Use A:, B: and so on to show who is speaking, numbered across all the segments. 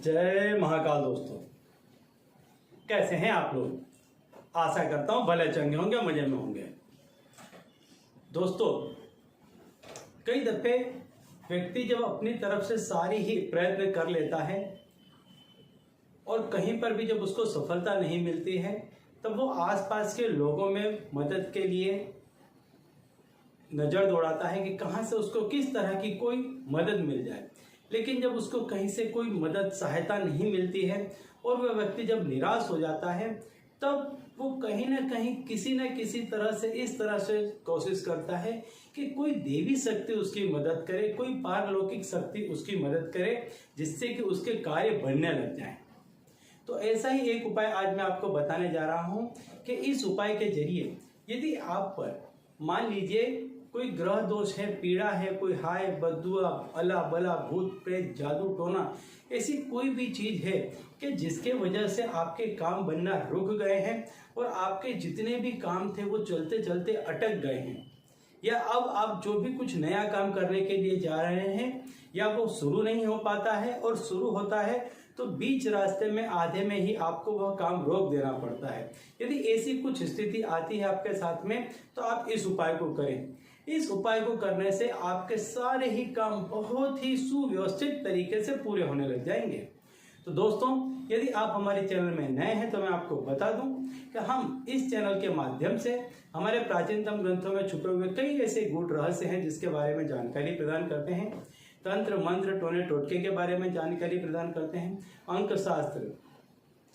A: जय महाकाल दोस्तों, कैसे हैं आप लोग। आशा करता हूं भले चंगे होंगे, मजे में होंगे। दोस्तों, कई दफे व्यक्ति जब अपनी तरफ से सारी ही प्रयत्न कर लेता है और कहीं पर भी जब उसको सफलता नहीं मिलती है, तब वो आसपास के लोगों में मदद के लिए नज़र दौड़ाता है कि कहां से उसको किस तरह की कोई मदद मिल जाए। लेकिन जब उसको कहीं से कोई मदद सहायता नहीं मिलती है और वह व्यक्ति जब निराश हो जाता है, तब वो कहीं ना कहीं किसी न किसी तरह से इस तरह से कोशिश करता है कि कोई देवी शक्ति उसकी मदद करे, कोई पारलौकिक शक्ति उसकी मदद करे, जिससे कि उसके कार्य बनने लग जाए। तो ऐसा ही एक उपाय आज मैं आपको बताने जा रहा हूं कि इस उपाय के जरिए यदि आप पर मान लीजिए कोई ग्रह दोष है, पीड़ा है, कोई हाय बदुआ, अला बला, भूत प्रेत, जादू टोना, ऐसी कोई भी चीज है कि जिसके वजह से आपके काम बनना रुक गए हैं और आपके जितने भी काम थे वो चलते चलते अटक गए हैं, या अब आप जो भी कुछ नया काम करने के लिए जा रहे हैं या वो शुरू नहीं हो पाता है, और शुरू होता है तो बीच रास्ते में आधे में ही आपको वह काम रोक देना पड़ता है। यदि ऐसी कुछ स्थिति आती है आपके साथ में, तो आप इस उपाय को करें। इस उपाय को करने से आपके सारे ही काम बहुत ही सुव्यवस्थित तरीके से पूरे होने लग जाएंगे। तो दोस्तों, यदि आप हमारे चैनल में नए हैं तो मैं आपको बता दूं कि हम इस चैनल के माध्यम से हमारे प्राचीनतम ग्रंथों में छुपे हुए कई ऐसे गूढ़ रहस्य हैं जिसके बारे में जानकारी प्रदान करते हैं। तंत्र मंत्र टोने टोटके के बारे में जानकारी प्रदान करते हैं। अंक शास्त्र,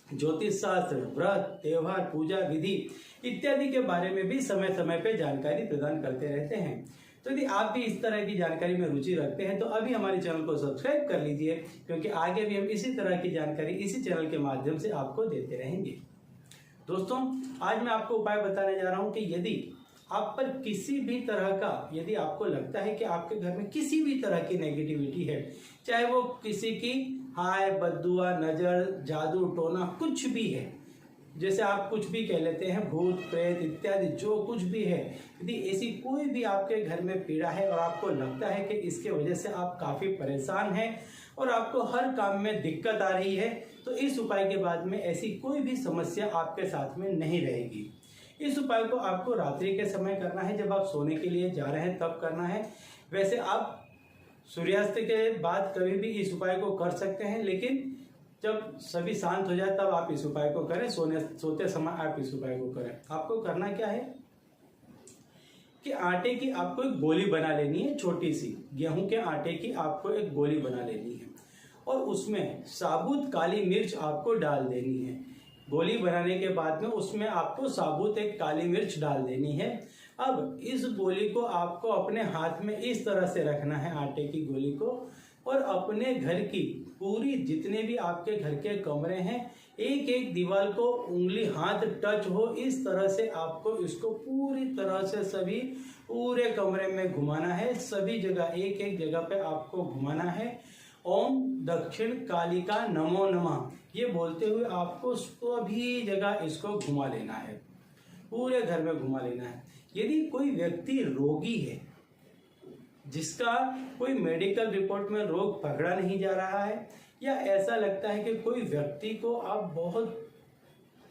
A: ज्योतिष शास्त्र, व्रत, त्योहार, पूजा विधि इत्यादि के बारे में भी समय समय पे जानकारी प्रदान करते रहते हैं। तो यदि आप भी इस तरह की जानकारी में रुचि रखते हैं तो अभी हमारे चैनल को सब्सक्राइब कर लीजिए, क्योंकि आगे भी हम इसी तरह की जानकारी इसी चैनल के माध्यम से आपको देते रहेंगे। दोस्तों, आज मैं आपको उपाय बताने जा रहा हूं कि यदि आप पर किसी भी तरह का, यदि आपको लगता है कि आपके घर में किसी भी तरह की नेगेटिविटी है, चाहे वो किसी की हाय बद्दुआ, नजर, जादू टोना कुछ भी है, जैसे आप कुछ भी कह लेते हैं, भूत प्रेत इत्यादि जो कुछ भी है, यदि ऐसी कोई भी आपके घर में पीड़ा है और आपको लगता है कि इसके वजह से आप काफी परेशान हैं और आपको हर काम में दिक्कत आ रही है, तो इस उपाय के बाद में ऐसी कोई भी समस्या आपके साथ में नहीं रहेगी। इस उपाय को आपको रात्रि के समय करना है, जब आप सोने के लिए जा रहे हैं तब करना है। वैसे आप सूर्यास्त के बाद कभी भी इस उपाय को कर सकते हैं, लेकिन जब सभी शांत हो जाए तब आप इस उपाय को करें। सोते समय आप इस उपाय को करें। आपको करना क्या है कि आटे की आपको एक गोली बना लेनी है, छोटी सी गेहूं के आटे की आपको एक गोली बना लेनी है और उसमें साबुत काली मिर्च आपको डाल देनी है। गोली बनाने के बाद में उसमें आपको साबुत एक काली मिर्च डाल देनी है। अब इस गोली को आपको अपने हाथ में इस तरह से रखना है, आटे की गोली को, और अपने घर की पूरी जितने भी आपके घर के कमरे हैं, एक एक दीवार को उंगली हाथ टच हो इस तरह से आपको इसको पूरी तरह से सभी पूरे कमरे में घुमाना है। सभी जगह एक एक जगह पे आपको घुमाना है। ओम दक्षिण कालिका नमो नमः ये बोलते हुए आपको सभी जगह इसको घुमा लेना है, पूरे घर में घुमा लेना है। यदि कोई व्यक्ति रोगी है, जिसका कोई मेडिकल रिपोर्ट में रोग पकड़ा नहीं जा रहा है, या ऐसा लगता है कि कोई व्यक्ति को आप बहुत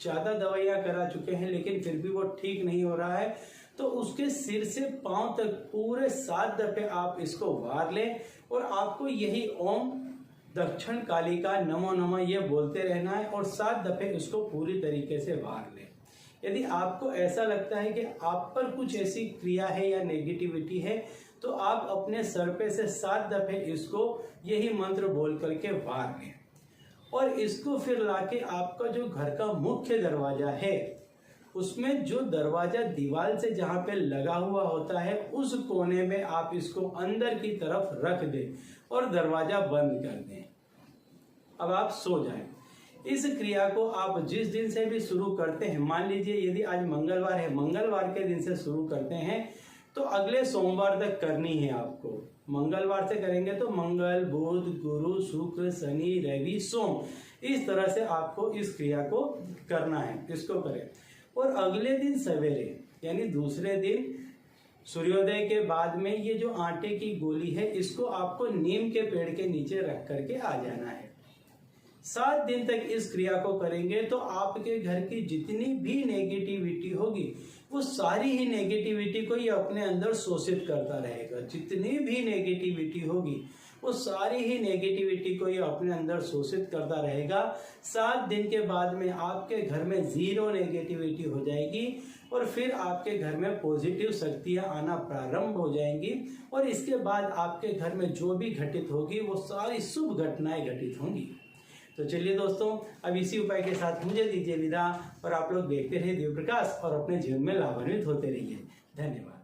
A: ज्यादा दवाइयां करा चुके हैं लेकिन फिर भी वो ठीक नहीं हो रहा है, तो उसके सिर से पांव तक पूरे 7 दफे आप इसको वार लें और आपको यही ओम दक्षिण कालिका नमो नमः ये बोलते रहना है और 7 दफे इसको पूरी तरीके से वार लें। यदि आपको ऐसा लगता है कि आप पर कुछ ऐसी क्रिया है या नेगेटिविटी है, तो आप अपने सर पे से 7 दफे इसको यही मंत्र बोल करके वार लें और इसको फिर लाके आपका जो घर का मुख्य दरवाजा है, उसमें जो दरवाजा दीवार से जहां पे लगा हुआ होता है उस कोने में आप इसको अंदर की तरफ रख दें और दरवाजा बंद कर दें। अब आप सो जाएं। इस क्रिया को आप जिस दिन से भी शुरू करते हैं, मान लीजिए यदि आज मंगलवार है, मंगलवार के दिन से शुरू करते हैं तो अगले सोमवार तक करनी है आपको। मंगलवार से करेंगे तो मंगल, बुध, गुरु, शुक्र, शनि, रवि, सोम, इस तरह से आपको इस क्रिया को करना है। इसको करें और अगले दिन सवेरे यानी दूसरे दिन सूर्योदय के बाद में ये जो आटे की गोली है इसको आपको नीम के पेड़ के नीचे रख करके आ जाना है। 7 दिन तक इस क्रिया को करेंगे तो आपके घर की जितनी भी नेगेटिविटी होगी वो सारी ही नेगेटिविटी को ये अपने अंदर शोषित करता रहेगा। जितनी भी नेगेटिविटी होगी वो सारी ही नेगेटिविटी को ये अपने अंदर शोषित करता रहेगा। 7 दिन के बाद में आपके घर में 0 नेगेटिविटी हो जाएगी और फिर आपके घर में पॉजिटिव शक्तियाँ आना प्रारंभ हो जाएंगी और इसके बाद आपके घर में जो भी घटित होगी वो सारी शुभ घटनाएं घटित होंगी। तो चलिए दोस्तों, अब इसी उपाय के साथ मुझे दीजिए विदा और आप लोग देखते रहिए दिव्य प्रकाश और अपने जीवन में लाभान्वित होते रहिए। धन्यवाद।